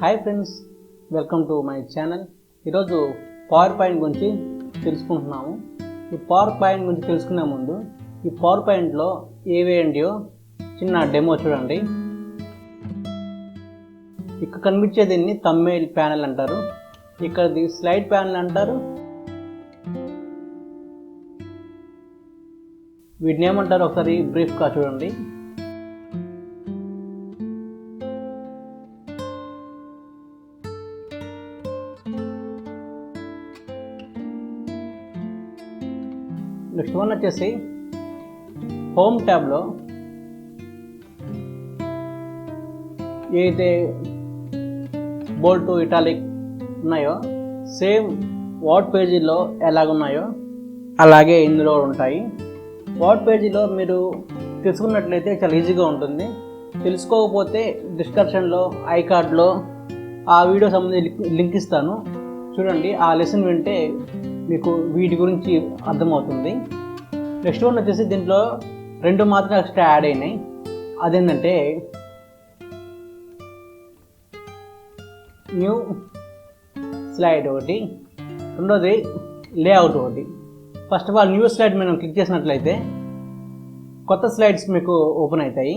Hi friends, welcome to my channel. ఈరోజు power point గురించి తెలుసుకుంటున్నాము. ఈ పవర్ పాయింట్ గురించి తెలుసుకునే ముందు ఈ పవర్ పాయింట్లో ఏవేంటియో చిన్న డెమో చూడండి. ఇక్కడ కనిపించే దీన్ని థంబ్నెయిల్ ప్యానెల్ అంటారు, ఇక్కడది స్లైడ్ ప్యానెల్ అంటారు. వీటిని ఏమంటారు ఒకసారి బ్రీఫ్గా చూడండి. నెక్స్ట్ వన్ వచ్చేసి హోమ్ ట్యాబ్లో ఏదైతే బోల్డ్ ఇటాలిక్ ఉన్నాయో సేమ్ వర్డ్ పేజీలో ఎలాగున్నాయో అలాగే ఇందులో ఉంటాయి. వర్డ్ పేజీలో మీరు తెలుసుకున్నట్లయితే చాలా ఈజీగా ఉంటుంది. తెలుసుకోకపోతే డిస్క్రిప్షన్లో ఐకార్డ్లో ఆ వీడియో సంబంధించి లింక్ ఇస్తాను, చూడండి. ఆ లెసన్ వింటే మీకు వీటి గురించి అర్థమవుతుంది. నెక్స్ట్ వన్ వచ్చేసి దీంట్లో రెండు మాత్రం ఎక్స్ట్రా యాడ్ అయినాయి. అదేంటంటే న్యూ స్లైడ్ ఒకటి, రెండోది లేఅవుట్ ఒకటి. First of all new slide మనం క్లిక్ చేసినట్లయితే కొత్త స్లైడ్స్ మీకు ఓపెన్ అవుతాయి.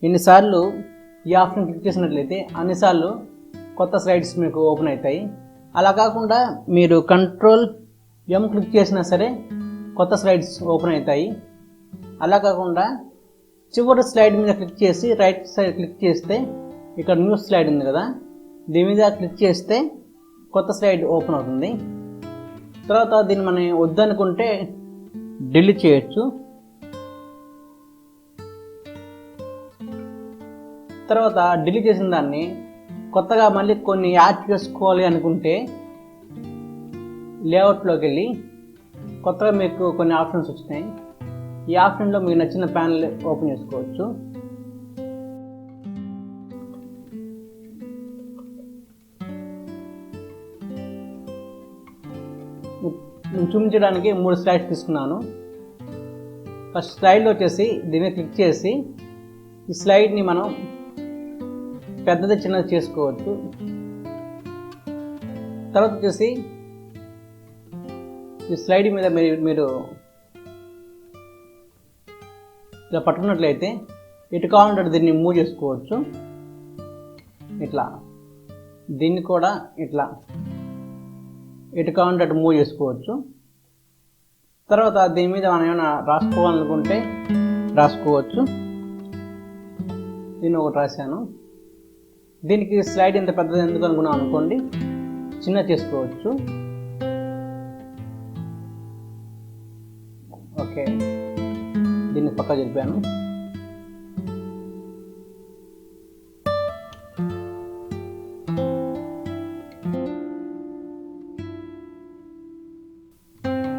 ఎన్నిసార్లు ఈ ఆప్షన్ క్లిక్ చేసినట్లయితే అన్నిసార్లు కొత్త స్లైడ్స్ మీకు ఓపెన్ అవుతాయి. అలా కాకుండా మీరు కంట్రోల్ ఎం క్లిక్ చేసినా సరే కొత్త స్లైడ్స్ ఓపెన్ అవుతాయి. అలా కాకుండా చివరి స్లైడ్ మీద క్లిక్ చేసి రైట్ సైడ్ క్లిక్ చేస్తే ఇక్కడ న్యూ స్లైడ్ ఉంది కదా, దీని మీద క్లిక్ చేస్తే కొత్త స్లైడ్ ఓపెన్ అవుతుంది. తర్వాత దీన్ని మనం వద్దనుకుంటే డిలీట్ చేయొచ్చు. తర్వాత డిలీట్ చేసిన దాన్ని కొత్తగా మళ్ళీ కొన్ని యాడ్ చేసుకోవాలి అనుకుంటే లేఅవుట్లోకి వెళ్ళి కొత్తగా మీకు కొన్ని ఆప్షన్స్ వచ్చినాయి. ఈ ఆప్షన్లో మీకు నచ్చిన ప్యానెల్ ఓపెన్ చేసుకోవచ్చు. నేను చూపించడానికి 3 స్లైడ్స్ తీసుకున్నాను. ఫస్ట్ స్లైడ్లో వచ్చేసి దీన్ని క్లిక్ చేసి ఈ స్లైడ్ని మనం పెద్దది చిన్నది చేసుకోవచ్చు. తర్వాత వచ్చేసి ఈ స్లైడ్ మీద మీరు ఇలా పట్టుకున్నట్లయితే ఇటు కావాలంటే దీన్ని మూవ్ చేసుకోవచ్చు. ఇట్లా దీన్ని కూడా ఇట్లా ఇటు కావాలంటే అటు మూవ్ చేసుకోవచ్చు. తర్వాత దీని మీద మనం ఏమైనా రాసుకోవాలనుకుంటే రాసుకోవచ్చు. దీన్ని ఒకటి రాశాను. దీనికి స్లైడ్ ఇంత పెద్దది ఎందుకు అనుకున్నాం అనుకోండి, చిన్న చేసుకోవచ్చు. ఓకే, దీన్ని పక్క జరిపాను.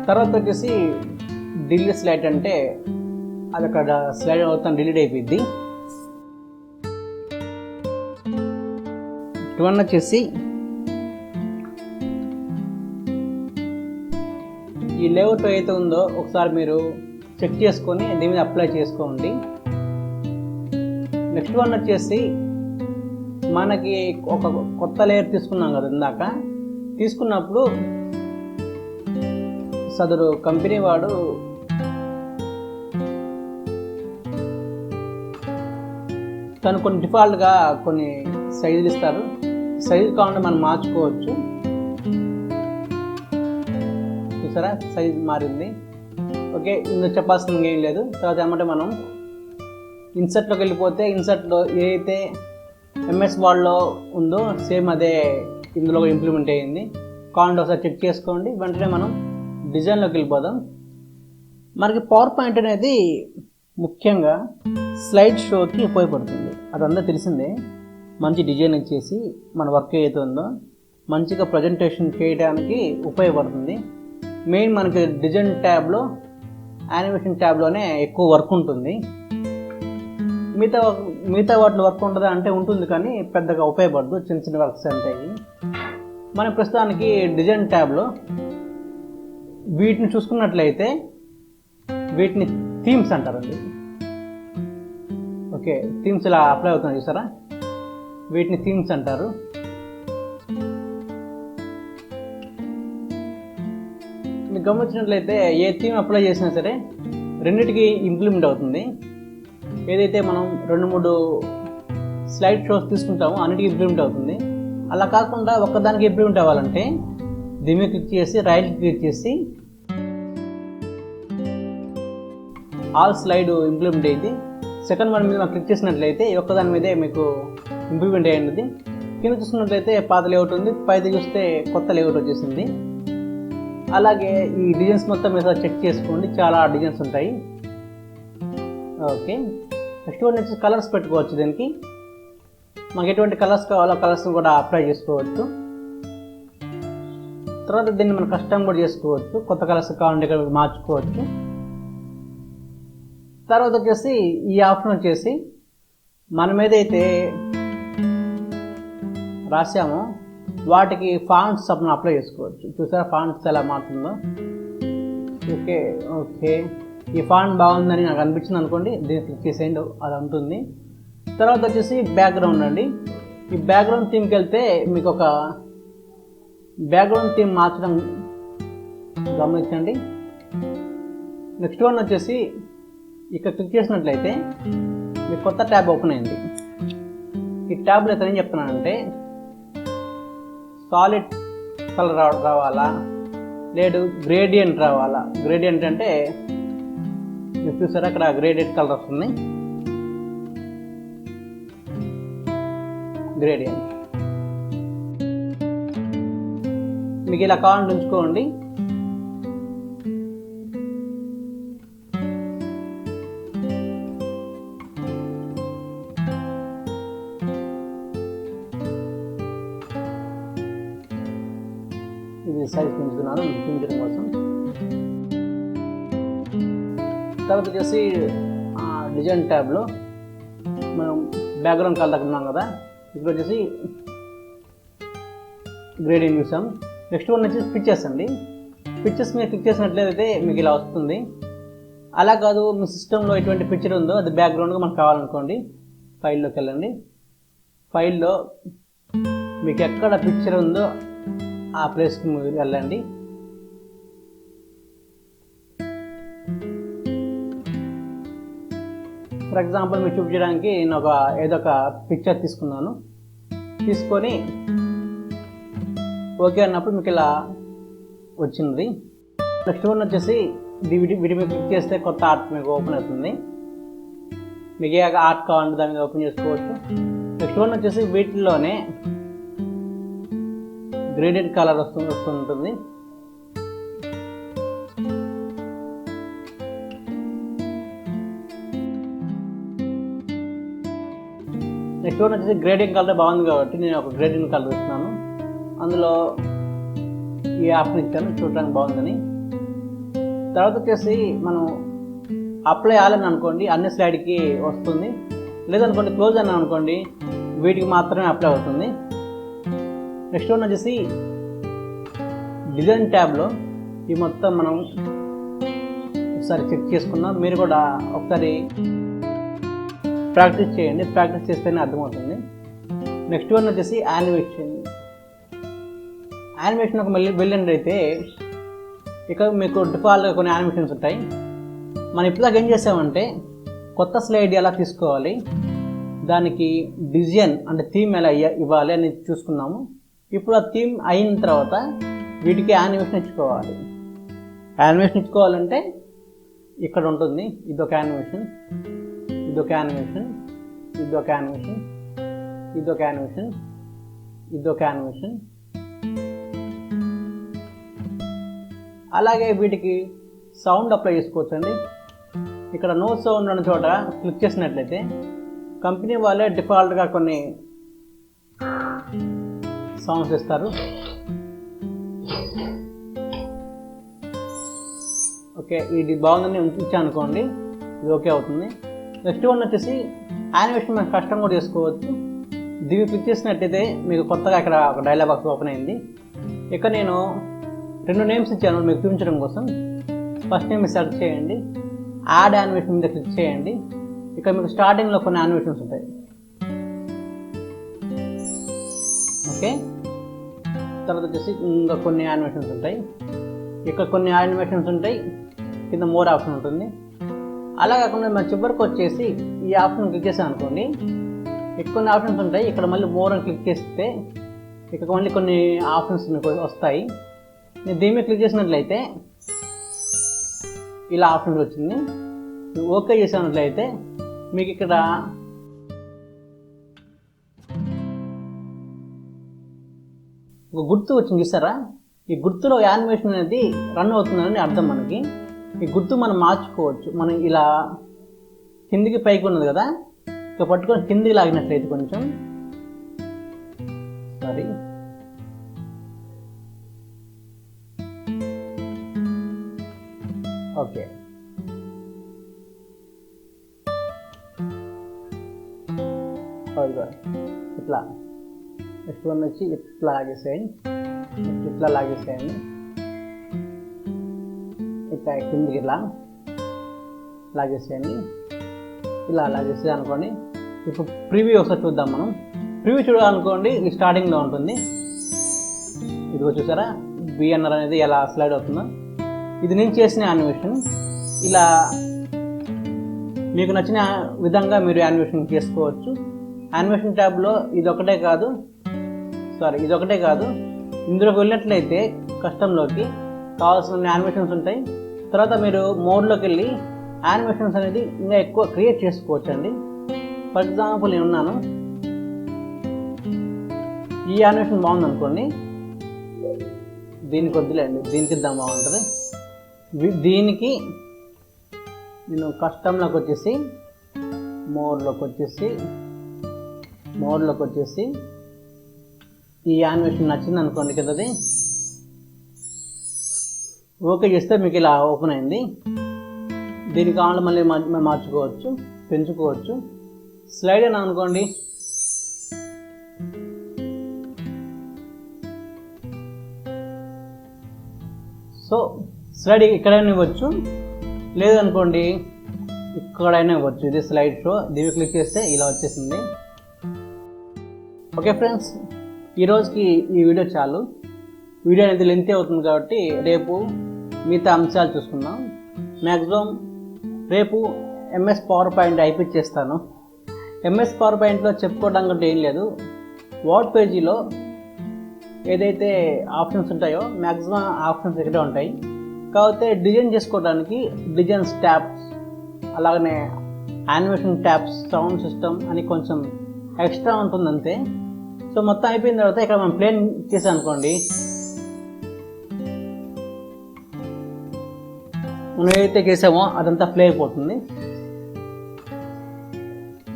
తర్వాత వచ్చేసి డిలీట్ స్లైడ్ అంటే అది అక్కడ స్లైడ్ మొత్తం డిలీట్ అయిపోయింది. ఇవన్నీ వచ్చేసి ఈ లేఅవుట్ అయితే ఉందో ఒకసారి మీరు చెక్ చేసుకొని దీని మీద అప్లై చేసుకోండి. నెక్స్ట్ వన్ వచ్చేసి మనకి ఒక కొత్త లేయర్ తీసుకున్నాం కదా ఇందాక. తీసుకున్నప్పుడు సదరు కంపెనీ వాడు తను కొన్ని డిఫాల్ట్గా కొన్ని సైజులు ఇస్తారు. సైజు కావాలంటే మనం మార్చుకోవచ్చు. చూసారా, సైజు మారింది. ఓకే, ఇందులో చెప్పాల్సింది ఏం లేదు. తర్వాత ఏమంటే మనం ఇన్సర్ట్లోకి వెళ్ళిపోతే ఇన్సర్ట్లో ఏదైతే ఎంఎస్ వర్డ్లో ఉందో సేమ్ అదే ఇందులో ఇంప్లిమెంట్ అయ్యింది. కావాలంటే ఒకసారి చెక్ చేసుకోండి. వెంటనే మనం డిజైన్లోకి వెళ్ళిపోదాం. మనకి పవర్ పాయింట్ అనేది ముఖ్యంగా స్లైడ్ షోకి ఉపయోగపడుతుంది. అదంతా తెలిసిందే. మంచి డిజైన్ ఇచ్చేసి మన వర్క్ ఏదైతే ఉందో మంచిగా ప్రజెంటేషన్ చేయడానికి ఉపయోగపడుతుంది. మెయిన్ మనకి డిజైన్ ట్యాబ్లో యానిమేషన్ ట్యాబ్లోనే ఎక్కువ వర్క్ ఉంటుంది. మిగతా వాటిలో వర్క్ ఉంటుందా అంటే ఉంటుంది, కానీ పెద్దగా ఉపయోగపడదు. చిన్న చిన్న వర్క్స్ ఉంటాయి. మనం ప్రస్తుతానికి డిజైన్ ట్యాబ్లో వీటిని చూసుకున్నట్లయితే వీటిని థీమ్స్ అంటారండి. ఓకే, థీమ్స్ ఇలా అప్లై అవుతుంది చూసారా, వీటిని థీమ్స్ అంటారు. మీకు గమనించినట్లయితే ఏ థీమ్ అప్లై చేసినా సరే రెండింటికి ఇంప్లిమెంట్ అవుతుంది. ఏదైతే మనం 2-3 స్లైడ్ షోస్ తీసుకుంటామో అన్నిటికీ ఇంప్లిమెంట్ అవుతుంది. అలా కాకుండా ఒక్కదానికి ఇంప్లిమెంట్ అవ్వాలంటే దీని మీద క్లిక్ చేసి రైట్ క్లిక్ చేసి ఆల్ స్లైడ్ ఇంప్లిమెంట్ అయింది. సెకండ్ వన్ మీద మనం క్లిక్ చేసినట్లయితే ఒక్కదాని మీదే మీకు ఇంప్లిమెంట్ అయ్యింది. కింద చూసుకున్నట్లయితే పాత లేఅవుట్ ఉంది, పైకి చూస్తే కొత్త లేఅవుట్ వచ్చేసింది. అలాగే ఈ డిజైన్స్ మొత్తం మీద చెక్ చేసుకోండి, చాలా డిజైన్స్ ఉంటాయి. ఓకే, నెక్స్ట్ వన్ వచ్చి కలర్స్ పెట్టుకోవచ్చు. దీనికి మనకి ఎటువంటి కలర్స్ కావాలో కలర్స్ని కూడా అప్లై చేసుకోవచ్చు. తర్వాత దీన్ని మనం కస్టమ్ కూడా చేసుకోవచ్చు, కొత్త కలర్స్ కావాలంటే ఇక్కడ మార్చుకోవచ్చు. తర్వాత వచ్చేసి ఈ ఆప్షన్ వచ్చేసి మనం ఏదైతే రాసామో వాటికి ఫాంట్స్ మనం అప్లై చేసుకోవచ్చు. చూసారా ఫాంట్స్ ఎలా మారుతుందో. ఓకే ఓకే, ఈ ఫాంట్ బాగుందని నాకు అనిపించింది అనుకోండి, దీన్ని క్లిక్ చేసేయండి, అది ఉంటుంది. తర్వాత వచ్చేసి బ్యాక్గ్రౌండ్ అండి. ఈ బ్యాక్గ్రౌండ్ థీమ్కి వెళ్తే మీకు ఒక బ్యాక్గ్రౌండ్ థీమ్ మార్చడం గమనించండి. నెక్స్ట్ వన్ వచ్చేసి ఇక్కడ క్లిక్ చేసినట్లయితే మీకు కొత్త ట్యాబ్ ఓపెన్ అయింది. ఈ ట్యాబ్లో అయితే ఏం చెప్తున్నానంటే సాలిడ్ కలర్ రావాలా, లేదు గ్రేడియంట్ రావాలా. గ్రేడియంట్ అంటే మీరు చూసారా అక్కడ గ్రేడియంట్ కలర్ వస్తుంది. గ్రేడియంట్ మీకు ఇలా కావాలంటే ఉంచుకోండి. ఇది సైజ్ పెంచుతున్నాను చూపించడం కోసం. తర్వాత వచ్చేసి డిజైన్ ట్యాబ్లో మనం బ్యాక్గ్రౌండ్ కలర్ ఉన్నాం కదా, ఇప్పుడు వచ్చేసి గ్రేడింగ్ చూసాం. నెక్స్ట్ వన్ వచ్చేసి పిక్చర్స్ అండి. పిక్చర్స్ మీద క్లిక్ చేసినట్లయితే మీకు ఇలా వస్తుంది. అలా కాదు, మీ సిస్టంలో ఎటువంటి పిక్చర్ ఉందో అది బ్యాక్గ్రౌండ్గా మనకు కావాలనుకోండి, ఫైల్లోకి వెళ్ళండి. ఫైల్లో మీకు ఎక్కడ పిక్చర్ ఉందో ఆ ప్లేస్కి మీరు వెళ్ళండి. ఫర్ ఎగ్జాంపుల్ మీకు చూపించడానికి నేను ఏదో ఒక పిక్చర్ తీసుకున్నాను. తీసుకొని ఓకే అన్నప్పుడు మీకు ఇలా వచ్చింది. నెక్స్ట్ వన్ వచ్చేసి వీటి మీద క్లిక్ చేస్తే కొత్త ఆర్ట్ మీకు ఓపెన్ అవుతుంది. మీకు ఏ ఆర్ట్ కావాలంటే దాని మీద ఓపెన్ చేసుకోవచ్చు. నెక్స్ట్ వన్ వచ్చేసి వీటిల్లోనే గ్రేడెడ్ కలర్ వస్తుంటుంది. నెక్స్ట్ వన్ వచ్చేసి గ్రేడింగ్ కలర్ బాగుంది కాబట్టి నేను ఒక గ్రేడింగ్ కలర్ ఇస్తున్నాను. అందులో ఈ ఆప్షన్ ఇచ్చాను చూడడానికి బాగుందని. తర్వాత వచ్చేసి మనం అప్లై అవ్వాలని అనుకోండి అన్ని స్లైడ్కి వస్తుంది, లేదనుకోండి క్లోజ్ అని అనుకోండి వీటికి మాత్రమే అప్లై అవుతుంది. నెక్స్ట్ వన్ వచ్చేసి డిజైన్ ట్యాబ్లో ఈ మొత్తం మనం ఒకసారి చెక్ చేసుకున్నాం. మీరు కూడా ఒకసారి ప్రాక్టీస్ చేయండి, ప్రాక్టీస్ చేస్తేనే అర్థమవుతుంది. నెక్స్ట్ వన్ వచ్చేసి యానిమేషన్. యానిమేషన్ ఒక వెళ్ళండి అయితే ఇక మీకు డిఫాల్ట్గా కొన్ని యానిమేషన్స్ ఉంటాయి. మనం ఇప్పటిదాకా ఏం చేసామంటే కొత్త స్లైడ్ ఎలా తీసుకోవాలి, దానికి డిజైన్ అంటే థీమ్ ఎలా ఇవ్వాలి అని చూసుకున్నాము. ఇప్పుడు ఆ థీమ్ అయిన తర్వాత వీటికి యానిమేషన్ ఇచ్చుకోవాలి. యానిమేషన్ ఇచ్చుకోవాలంటే ఇక్కడ ఉంటుంది, ఇదొక యానిమేషన్, ఇదొక యానిమేషన్, ఇదొక యానిమేషన్, ఇదొక యానిమేషన్, ఇదొక యానిమేషన్. అలాగే వీటికి సౌండ్ అప్లై చేసుకోవచ్చండి. ఇక్కడ నో సౌండ్ అనే చోట క్లిక్ చేసినట్లయితే కంపెనీ వాళ్ళే డిఫాల్ట్గా కొన్ని సౌండ్స్ ఇస్తారు. ఓకే, ఇది బాగుందని ఉంచాను అనుకోండి, ఇది ఓకే అవుతుంది. నెక్స్ట్ వన్ వచ్చేసి యానిమేషన్ మనం కస్టమ్ కూడా చేసుకోవచ్చు. దీన్ని క్లిక్ చేసినట్టయితే మీకు కొత్తగా ఇక్కడ ఒక డైలాగ్ బాక్స్ ఓపెన్ అయింది. ఇక నేను 2 నేమ్స్ ఇచ్చాను మీకు చూపించడం కోసం. ఫస్ట్ నేమ్ సెలెక్ట్ చేయండి, యాడ్ యానిమేషన్ మీద క్లిక్ చేయండి. ఇక్కడ మీకు స్టార్టింగ్లో కొన్ని యానిమేషన్స్ ఉంటాయి. ఓకే, తర్వాత వచ్చేసి ఇంకా కొన్ని యానిమేషన్స్ ఉంటాయి. ఇక్కడ కొన్ని యానిమేషన్స్ ఉంటాయి, కింద మోర్ ఆప్షన్ ఉంటుంది. అలా కాకుండా మన చివరికి వచ్చేసి ఈ ఆప్షన్ క్లిక్ చేసాను అనుకోండి, ఇక్కడ కొన్ని ఆప్షన్స్ ఉంటాయి. ఇక్కడ మళ్ళీ మోర్ అని క్లిక్ చేస్తే ఇక్కడ మళ్ళీ కొన్ని ఆప్షన్స్ మీకు వస్తాయి. నేను దీని మీద క్లిక్ చేసినట్లయితే ఇలా ఆప్షన్స్ వచ్చింది. ఓకే చేసినట్లయితే మీకు ఇక్కడ ఒక గుర్తు వచ్చింది చూస్తారా? ఈ గుర్తులో యానిమేషన్ అనేది రన్ అవుతుందని అర్థం. మనకి ఈ గుర్తు మనం మార్చుకోవచ్చు. మనం ఇలా కిందికి పైకి ఉన్నది కదా, ఇక పట్టుకొని కిందికి లాగినట్లయితే కొంచెం సారీ ఓకే, ఇట్లా నెక్స్ట్ వన్ వచ్చి ఇట్లా లాగేసేయండి, ఇట్లా లాగేసేయండి, ఇట్లా కిందికి ఇట్లా లాగేసేయండి, ఇలా లాగేసేది అనుకోండి. ఇప్పుడు ప్రివ్యూ ఒకసారి చూద్దాం. మనం ప్రివ్యూ చూడాలనుకోండి, ఇది స్టార్టింగ్లో ఉంటుంది. ఇదిగో చూసారా బిఎన్ఆర్ అనేది ఎలా స్లైడ్ అవుతుందో. ఇది నేను చేసిన యానిమేషన్. ఇలా మీకు నచ్చిన విధంగా మీరు యానిమేషన్ చేసుకోవచ్చు. యానిమేషన్ ట్యాబ్లో ఇదొకటే కాదు, ఇందులోకి వెళ్ళినట్లయితే కస్టమ్లోకి కావాల్సిన యానిమేషన్స్ ఉంటాయి. తర్వాత మీరు మోడ్లోకి వెళ్ళి యానిమేషన్స్ అనేది ఇంకా ఎక్కువ క్రియేట్ చేసుకోవచ్చు అండి. ఫర్ ఎగ్జాంపుల్ నేను ఉన్నాను, ఈ యానిమేషన్ బాగుంది అనుకోండి, దీనికి వద్దులేండి, దీనికి ఇద్దాం, బాగుంటుంది. దీనికి నేను కస్టమ్లోకి వచ్చేసి మోడ్లోకి వచ్చేసి ఈ యానిమేషన్ నచ్చింది అనుకోండి కదది, ఓకే చేస్తే మీకు ఇలా ఓపెన్ అయింది. దీనికి కావాలంటే మళ్ళీ మార్చుకోవచ్చు, పెంచుకోవచ్చు. స్లైడ్ అని అనుకోండి, సో స్లైడ్ ఇక్కడైనా ఇవ్వచ్చు, లేదనుకోండి ఇక్కడైనా ఇవ్వచ్చు. ఇది స్లైడ్ షో, దీన్ని క్లిక్ చేస్తే ఇలా వచ్చేసింది. ఓకే ఫ్రెండ్స్, ఈరోజుకి ఈ వీడియో చాలు. వీడియో అనేది లెంత్ అవుతుంది కాబట్టి రేపు మిగతా అంశాలు చూసుకుందాం. మ్యాక్సిమం రేపు ఎంఎస్ పవర్ పాయింట్ అయిపించేస్తాను. ఎంఎస్ పవర్ పాయింట్లో చెప్పుకోవడానికి అంటే ఏం లేదు. వర్డ్ పేజీలో ఏదైతే ఆప్షన్స్ ఉంటాయో మ్యాక్సిమం ఆప్షన్స్ ఇక్కడే ఉంటాయి. కాకపోతే డిజైన్ చేసుకోవడానికి డిజైన్స్ ట్యాబ్స్, అలాగనే యానిమేషన్ ట్యాబ్స్, సౌండ్ సిస్టమ్ అని కొంచెం ఎక్స్ట్రా ఉంటుంది అంతే. సో మొత్తం అయిపోయిన తర్వాత ఇక్కడ మనం ప్లేన్ చేసాం అనుకోండి, మనం ఏదైతే చేసామో అదంతా ప్లే అయిపోతుంది.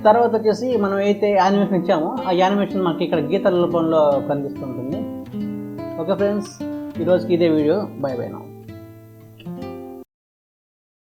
తర్వాత వచ్చేసి మనం ఏదైతే యానిమేషన్ ఇచ్చామో ఆ యానిమేషన్ మనకి ఇక్కడ గీతల రూపంలో కనిపిస్తుంటుంది. ఓకే ఫ్రెండ్స్, ఈరోజుకి ఇదే వీడియో. By by now.